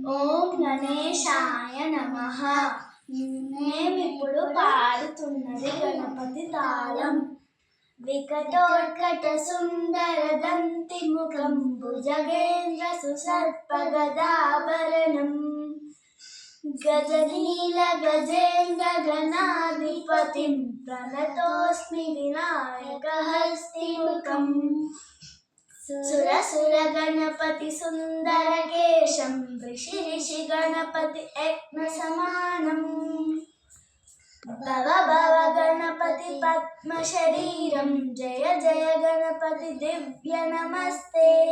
ఓం గణేశాయ నమః. మేమిప్పుడు పాడుతున్నది గణపతి తాళం. వికటోత్కట సుందర దంతి ముఖం భుజగేంద్ర సుసర్ప గదాభరణం గజనీల గజేంద్ర గణాధిపతిం ప్రణతోస్మి వినాయక హస్తిముఖం. సురసుర గణపతి సుందర కేశం ఋషి ఋషి గణపతి యజ్ఞ సమానం. భవ భవ గణపతి పద్మ శరీరం జయ జయ గణపతి దివ్య నమస్తే.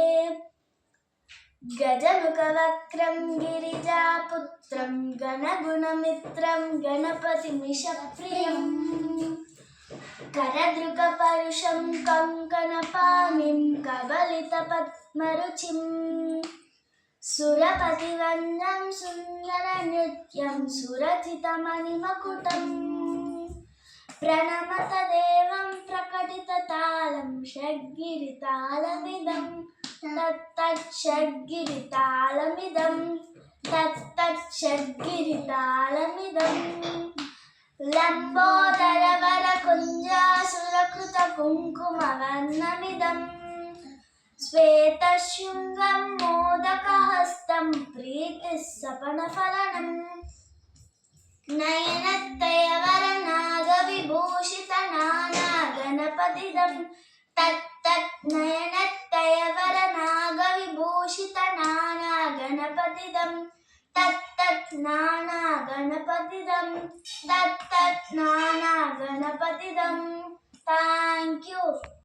గజముఖ వక్రం గిరిజాపుత్రం గణగుణమిత్రం గణపతి మిషప్రియం. కరదృగ పరుషం కంకణపాణిం కబలిత పద్మరుచిం. సురపతి వందం సుందర నృత్యం సురచితమణిమకుటం. ప్రణమత దేవం ప్రకటిత తాళం షడ్గిరి తాళమిదం. తత్తత్ షడ్గిరి తాళమిదం. తత్తత్ షడ్గిరి తాళమిదం. లంబోదర వర కుంజాసురకృత కుంకుమ వర్ణమిదం. శ్వేతశృంగం మోదకహస్తం ప్రీతి సపన ఫలనం. నయనత్తయవర నాగ విభూషిత నానా గణపతిదం. తత్తత్ నయనత్తయవర నాగ విభూషిత నానా గణపతిదం. తత్తత్ నానా గణపతిదం. తత్తత్ నానా గణపతిదం. Thank you.